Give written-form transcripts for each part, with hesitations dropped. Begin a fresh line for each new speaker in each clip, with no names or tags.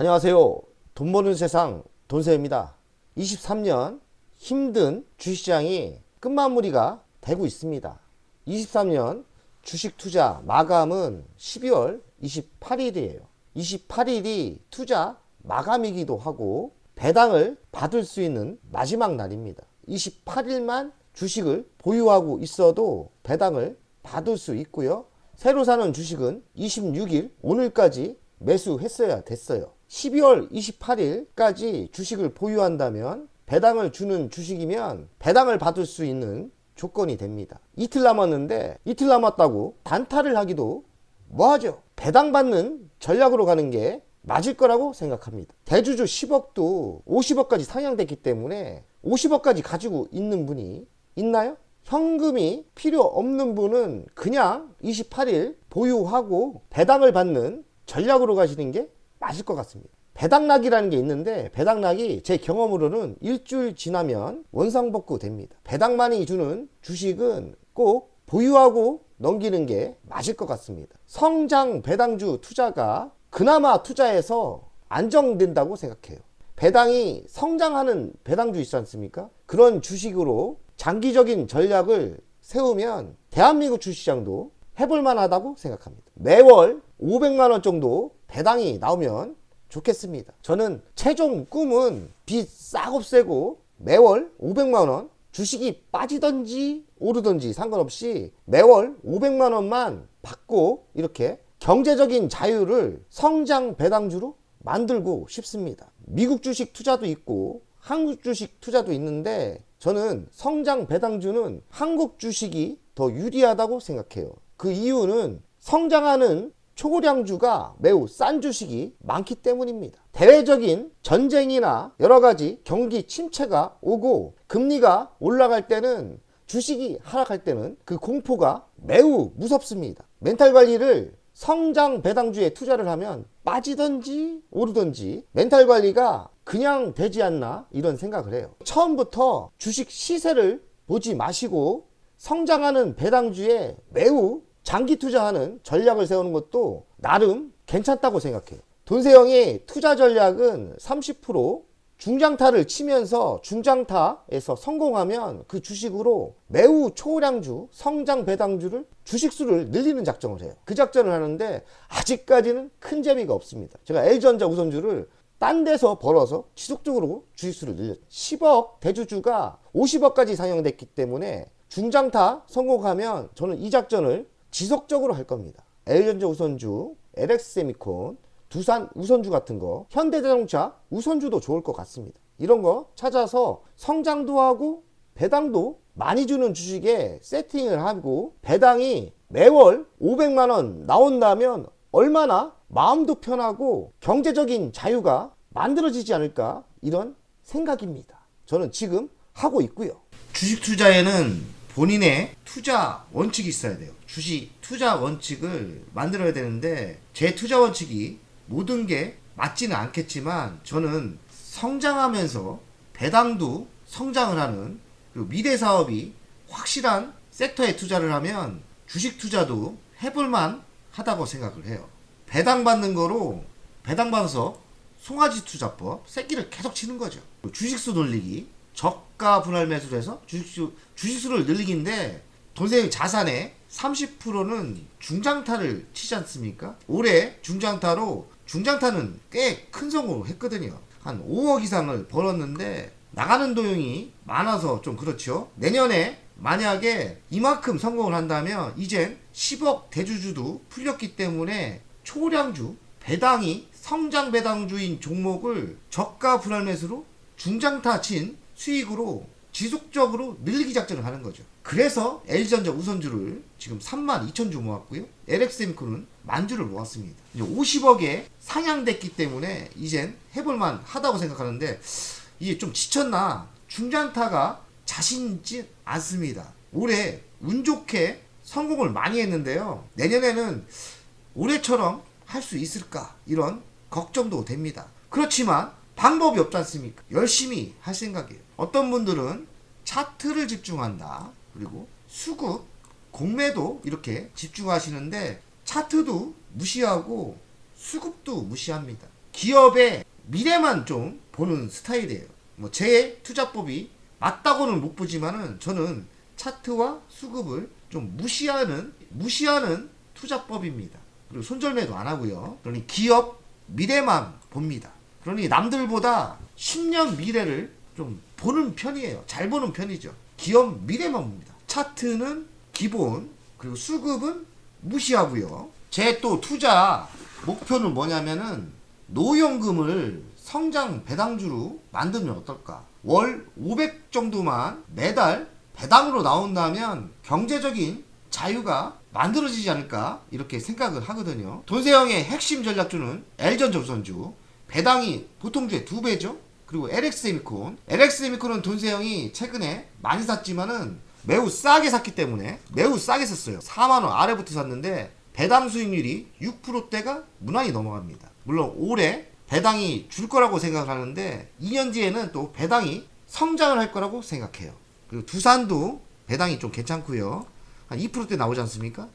안녕하세요. 돈 버는 세상 돈세입니다. 23년 힘든 주식시장이 끝마무리가 되고 있습니다. 23년 주식 투자 마감은 12월 28일이에요. 28일이 투자 마감이기도 하고 배당을 받을 수 있는 마지막 날입니다. 28일만 주식을 보유하고 있어도 배당을 받을 수 있고요. 새로 사는 주식은 26일 오늘까지 매수했어야 됐어요. 12월 28일까지 주식을 보유한다면 배당을 주는 주식이면 배당을 받을 수 있는 조건이 됩니다. 이틀 남았는데 이틀 남았다고 단타를 하기도 뭐하죠. 배당받는 전략으로 가는 게 맞을 거라고 생각합니다. 대주주 10억도 50억까지 상향됐기 때문에 50억까지 가지고 있는 분이 있나요? 현금이 필요 없는 분은 그냥 28일 보유하고 배당을 받는 전략으로 가시는 게 맞을 것 같습니다. 배당락이라는 게 있는데 배당락이 제 경험으로는 일주일 지나면 원상복구 됩니다. 배당 많이 주는 주식은 꼭 보유하고 넘기는 게 맞을 것 같습니다. 성장 배당주 투자가 그나마 투자에서 안정된다고 생각해요. 배당이 성장하는 배당주 있지 않습니까? 그런 주식으로 장기적인 전략을 세우면 대한민국 주식시장도 해볼만 하다고 생각합니다. 매월 500만원 정도 배당이 나오면 좋겠습니다. 저는 최종 꿈은 빚 싹 없애고 매월 500만원 주식이 빠지든지 오르든지 상관없이 매월 500만원만 받고 이렇게 경제적인 자유를 성장 배당주로 만들고 싶습니다. 미국 주식 투자도 있고 한국 주식 투자도 있는데 저는 성장 배당주는 한국 주식이 더 유리하다고 생각해요. 그 이유는 성장하는 초고량주가 매우 싼 주식이 많기 때문입니다. 대외적인 전쟁이나 여러 가지 경기 침체가 오고 금리가 올라갈 때는 주식이 하락할 때는 그 공포가 매우 무섭습니다. 멘탈 관리를 성장 배당주에 투자를 하면 빠지든지 오르든지 멘탈 관리가 그냥 되지 않나 이런 생각을 해요. 처음부터 주식 시세를 보지 마시고 성장하는 배당주에 매우 장기 투자하는 전략을 세우는 것도 나름 괜찮다고 생각해요. 돈세형의 투자 전략은 30% 중장타를 치면서 중장타에서 성공하면 그 주식으로 매우 초량주 성장 배당주를 주식수를 늘리는 작정을 해요. 그 작전을 하는데 아직까지는 큰 재미가 없습니다. 제가 L전자 우선주를 딴 데서 벌어서 지속적으로 주식수를 늘렸죠. 10억 대주주가 50억까지 상향됐기 때문에 중장타 성공하면 저는 이 작전을 지속적으로 할 겁니다. L전자 우선주, LX세미콘, 두산 우선주 같은 거, 현대자동차 우선주도 좋을 것 같습니다. 이런 거 찾아서 성장도 하고 배당도 많이 주는 주식에 세팅을 하고 배당이 매월 500만원 나온다면 얼마나 마음도 편하고 경제적인 자유가 만들어지지 않을까 이런 생각입니다. 저는 지금 하고 있고요. 주식 투자에는 본인의 투자 원칙이 있어야 돼요. 주식 투자 원칙을 만들어야 되는데 제 투자 원칙이 모든 게 맞지는 않겠지만 저는 성장하면서 배당도 성장을 하는 그리고 미래 사업이 확실한 섹터에 투자를 하면 주식 투자도 해볼만 하다고 생각을 해요. 배당 받는 거로 배당 받아서 송아지 투자법 새끼를 계속 치는 거죠. 주식수 돌리기 저가 분할 매수를 해서 주식수를 늘리기인데 돈세형 자산의 30%는 중장타를 치지 않습니까? 올해 중장타는 꽤 큰 성공을 했거든요. 한 5억 이상을 벌었는데 나가는 도용이 많아서 좀 그렇죠. 내년에 만약에 이만큼 성공을 한다면 이젠 10억 대주주도 풀렸기 때문에 초량주 배당이 성장 배당주인 종목을 저가 분할 매수로 중장타 친 수익으로 지속적으로 늘리기 작전을 하는 거죠. 그래서 L전자 우선주를 지금 32,000주 모았고요. LX세미콘은 10,000주를 모았습니다. 이제 50억에 상향됐기 때문에 이젠 해볼만 하다고 생각하는데 이게 좀 지쳤나 중장타가 자신있지 않습니다. 올해 운 좋게 성공을 많이 했는데요. 내년에는 올해처럼 할 수 있을까 이런 걱정도 됩니다. 그렇지만 방법이 없지 않습니까? 열심히 할 생각이에요. 어떤 분들은 차트를 집중한다. 그리고 수급, 공매도 이렇게 집중하시는데 차트도 무시하고 수급도 무시합니다. 기업의 미래만 좀 보는 스타일이에요. 뭐 제 투자법이 맞다고는 못 보지만은 저는 차트와 수급을 좀 무시하는 투자법입니다. 그리고 손절매도 안 하고요. 그러니 기업 미래만 봅니다. 그러니 남들보다 10년 미래를 좀 보는 편이에요. 잘 보는 편이죠. 기업 미래만 봅니다. 차트는 기본, 그리고 수급은 무시하고요. 제 또 투자 목표는 뭐냐면은 노연금을 성장 배당주로 만들면 어떨까? 월 500 정도만 매달 배당으로 나온다면 경제적인 자유가 만들어지지 않을까 이렇게 생각을 하거든요. 돈세형의 핵심 전략주는 LG전조선주, 배당이 보통주의 2배죠. 그리고 LX세미콘은 돈세형이 최근에 많이 샀지만은 매우 싸게 샀기 때문에 매우 싸게 샀어요. 4만원 아래부터 샀는데 배당 수익률이 6%대가 무난히 넘어갑니다. 물론 올해 배당이 줄 거라고 생각을 하는데 2년 뒤에는 또 배당이 성장을 할 거라고 생각해요. 그리고 두산도 배당이 좀 괜찮고요. 한 2%대 나오지 않습니까?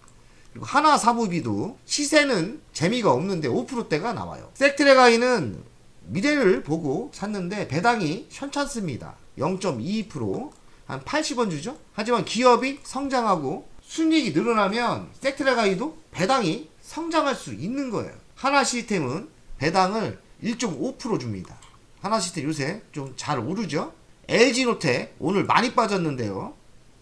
그리고 하나사무비도 시세는 재미가 없는데 5%대가 나와요. 섹트레가이는 미래를 보고 샀는데 배당이 현찮습니다. 0.22%, 한 80원 주죠. 하지만 기업이 성장하고 순이익이 늘어나면 섹트레가이도 배당이 성장할 수 있는 거예요. 하나시스템은 배당을 1.5% 줍니다. 하나시스템 요새 좀 잘 오르죠. LG노텍 오늘 많이 빠졌는데요.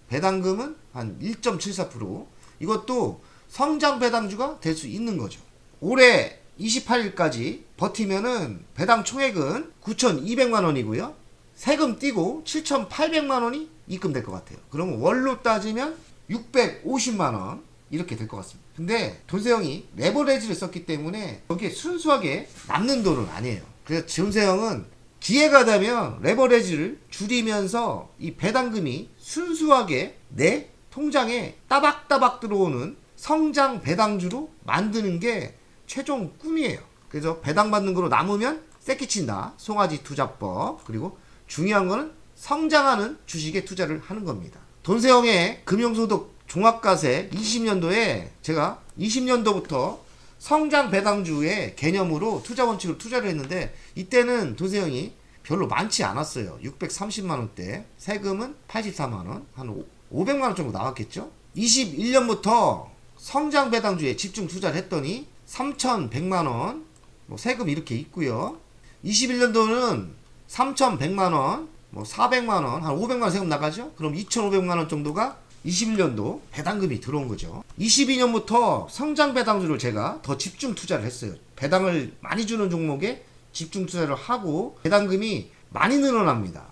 배당금은 한 1.74%. 이것도 성장 배당주가 될 수 있는 거죠. 올해 28일까지 버티면은 배당 총액은 9,200만 원이고요. 세금 떼고 7,800만 원이 입금될 것 같아요. 그러면 월로 따지면 650만 원 이렇게 될 것 같습니다. 근데 돈세형이 레버리지를 썼기 때문에 여기에 순수하게 남는 돈은 아니에요. 그래서 돈세형은 기회가 되면 레버리지를 줄이면서 이 배당금이 순수하게 내 통장에 따박따박 들어오는 성장 배당주로 만드는 게 최종 꿈이에요. 그래서 배당 받는 거로 남으면 새끼친다. 송아지 투자법. 그리고 중요한 거는 성장하는 주식에 투자를 하는 겁니다. 돈세형의 금융소득 종합과세 20년도에 제가 20년도부터 성장 배당주의 개념으로 투자 원칙으로 투자를 했는데 이때는 돈세형이 별로 많지 않았어요. 630만원대, 세금은 84만원, 한 500만원 정도 나왔겠죠. 21년부터 성장 배당주에 집중 투자를 했더니 3,100만원, 뭐 세금 이렇게 있고요. 21년도는 3,100만원, 뭐 400만원, 한 500만원 세금 나가죠. 그럼 2,500만원 정도가 21년도 배당금이 들어온 거죠. 22년부터 성장 배당주를 제가 더 집중 투자를 했어요. 배당을 많이 주는 종목에 집중 투자를 하고 배당금이 많이 늘어납니다.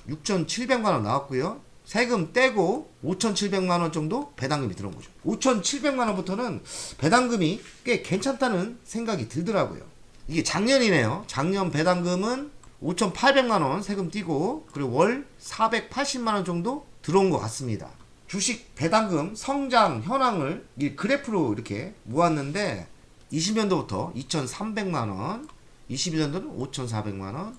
6,700만원 나왔고요. 세금 떼고 5,700만원 정도 배당금이 들어온 거죠. 5,700만원부터는 배당금이 꽤 괜찮다는 생각이 들더라고요. 이게 작년이네요. 작년 배당금은 5,800만원 세금 떼고 그리고 월 480만원 정도 들어온 것 같습니다. 주식 배당금 성장 현황을 이 그래프로 이렇게 모았는데 20년도부터 2,300만원, 21년도는 5,400만원,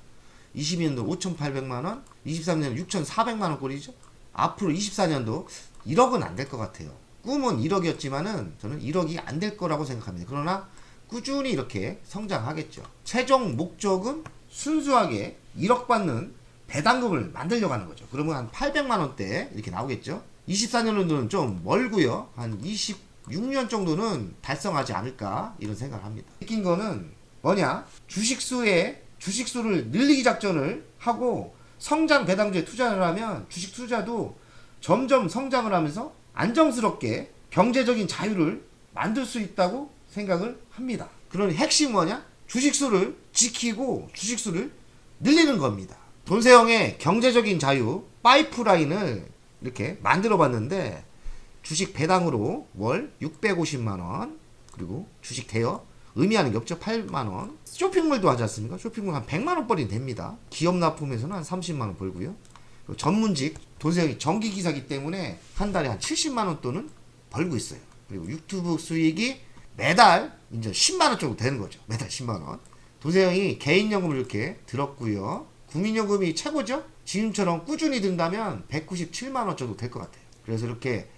22년도 5,800만원, 23년도 6,400만원 꼴이죠. 앞으로 24년도 1억은 안 될 것 같아요. 꿈은 1억이었지만은 저는 1억이 안 될 거라고 생각합니다. 그러나 꾸준히 이렇게 성장하겠죠. 최종 목적은 순수하게 1억 받는 배당금을 만들려고 하는 거죠. 그러면 한 800만원대 이렇게 나오겠죠. 24년도는 좀 멀고요. 한 26년 정도는 달성하지 않을까 이런 생각을 합니다. 느낀 거는 뭐냐? 주식수를 늘리기 작전을 하고 성장 배당주에 투자를 하면 주식 투자도 점점 성장을 하면서 안정스럽게 경제적인 자유를 만들 수 있다고 생각을 합니다. 그러니 핵심 뭐냐? 주식수를 지키고 주식수를 늘리는 겁니다. 돈세형의 경제적인 자유 파이프라인을 이렇게 만들어 봤는데 주식 배당으로 월 650만원 그리고 주식 대여 의미하는 게 없죠. 8만원 쇼핑몰도 하지 않습니까? 쇼핑몰 한 100만원 벌이 됩니다. 기업 납품에서는 한 30만원 벌고요. 전문직 돈세형이 전기기사기 때문에 한 달에 한 70만원 돈은 벌고 있어요. 그리고 유튜브 수익이 매달 이제 10만원 정도 되는 거죠. 매달 10만원. 돈세형이 개인연금을 이렇게 들었고요. 국민연금이 최고죠. 지금처럼 꾸준히 든다면 197만원 정도 될 것 같아요. 그래서 이렇게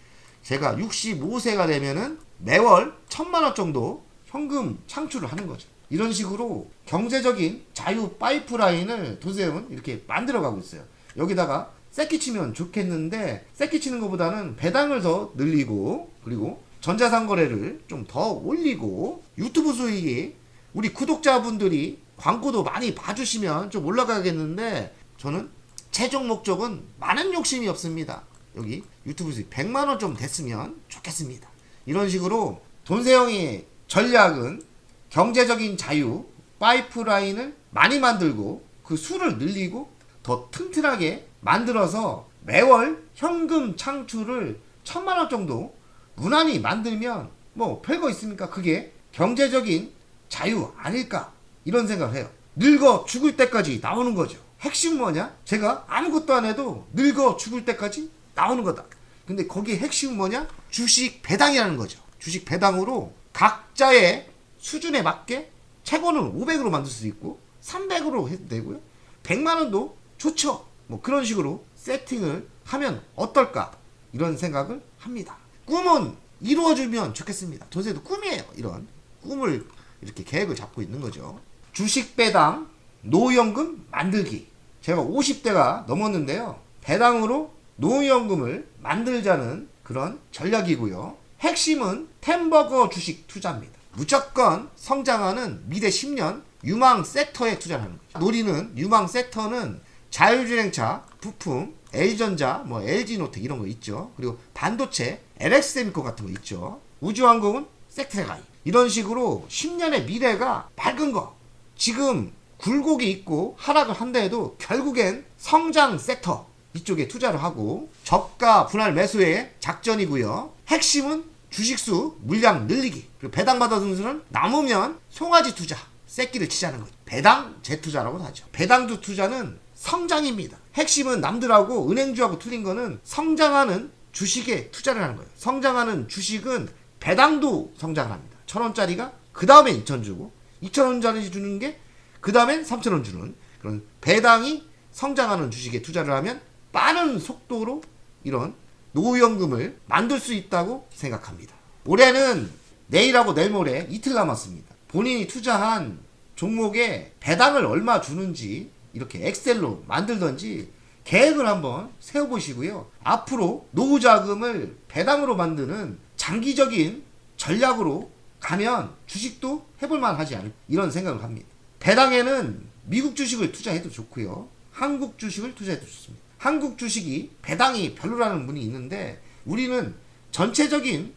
제가 65세가 되면은 매월 1000만원 정도 현금 창출을 하는 거죠. 이런 식으로 경제적인 자유 파이프라인을 도세훈 이렇게 만들어가고 있어요. 여기다가 새끼 치면 좋겠는데 새끼 치는 것보다는 배당을 더 늘리고 그리고 전자상거래를 좀 더 올리고 유튜브 수익이 우리 구독자분들이 광고도 많이 봐주시면 좀 올라가겠는데 저는 최종 목적은 많은 욕심이 없습니다. 여기 유튜브 수익 100만원 좀 됐으면 좋겠습니다. 이런 식으로 돈세형의 전략은 경제적인 자유 파이프라인을 많이 만들고 그 수를 늘리고 더 튼튼하게 만들어서 매월 현금 창출을 1000만원 정도 무난히 만들면 뭐 별거 있습니까? 그게 경제적인 자유 아닐까 이런 생각을 해요. 늙어 죽을 때까지 나오는 거죠. 핵심 뭐냐? 제가 아무것도 안 해도 늙어 죽을 때까지 나오는 거다. 근데 거기에 핵심은 뭐냐? 주식 배당이라는 거죠. 주식 배당으로 각자의 수준에 맞게 최고는 500으로 만들 수 있고 300으로 해도 되고요. 100만원도 좋죠. 뭐 그런 식으로 세팅을 하면 어떨까 이런 생각을 합니다. 꿈은 이루어지면 좋겠습니다. 도세도 꿈이에요. 이런 꿈을 이렇게 계획을 잡고 있는 거죠. 주식 배당 노후연금 만들기. 제가 50대가 넘었는데요. 배당으로 노후연금을 만들자는 그런 전략이고요. 핵심은 템버거 주식 투자입니다. 무조건 성장하는 미래 10년 유망 섹터에 투자를 하는 거죠. 노리는 유망 섹터는 자율주행차, 부품, L전자, 뭐 LG노텍 이런 거 있죠. 그리고 반도체, LX세미콘 같은 거 있죠. 우주항공은 섹터에 가요. 이런 식으로 10년의 미래가 밝은 거. 지금 굴곡이 있고 하락을 한다 해도 결국엔 성장 섹터 이쪽에 투자를 하고 저가 분할 매수의 작전이고요. 핵심은 주식수 물량 늘리기. 그리고 배당받아 순수는 남으면 송아지 투자. 새끼를 치자는 거죠. 배당 재투자라고 하죠. 배당주 투자는 성장입니다. 핵심은 남들하고 은행주하고 틀린 거는 성장하는 주식에 투자를 하는 거예요. 성장하는 주식은 배당도 성장을 합니다. 1000원짜리가 그 다음에 2000원 주고 2000원짜리 주는 게 그 다음엔 3000원 주는 그런 배당이 성장하는 주식에 투자를 하면 빠른 속도로 이런 노후연금을 만들 수 있다고 생각합니다. 올해는 내일하고 내일모레 이틀 남았습니다. 본인이 투자한 종목에 배당을 얼마 주는지 이렇게 엑셀로 만들던지 계획을 한번 세워보시고요. 앞으로 노후자금을 배당으로 만드는 장기적인 전략으로 가면 주식도 해볼만 하지 않을까 이런 생각을 합니다. 배당에는 미국 주식을 투자해도 좋고요. 한국 주식을 투자해도 좋습니다. 한국 주식이 배당이 별로라는 분이 있는데 우리는 전체적인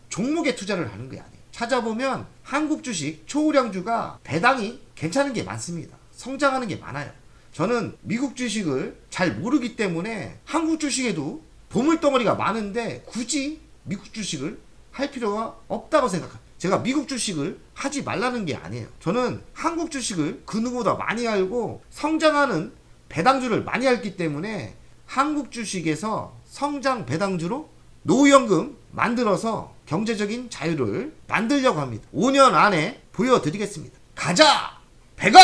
종목에 투자를 하는 게 아니에요. 찾아보면 한국 주식 초우량주가 배당이 괜찮은 게 많습니다. 성장하는 게 많아요. 저는 미국 주식을 잘 모르기 때문에 한국 주식에도 보물덩어리가 많은데 굳이 미국 주식을 할 필요가 없다고 생각합니다. 제가 미국 주식을 하지 말라는 게 아니에요. 저는 한국 주식을 그 누구보다 많이 알고 성장하는 배당주를 많이 알기 때문에 한국 주식에서 성장 배당주로 노후연금 만들어서 경제적인 자유를 만들려고 합니다. 5년 안에 보여드리겠습니다. 가자! 배가!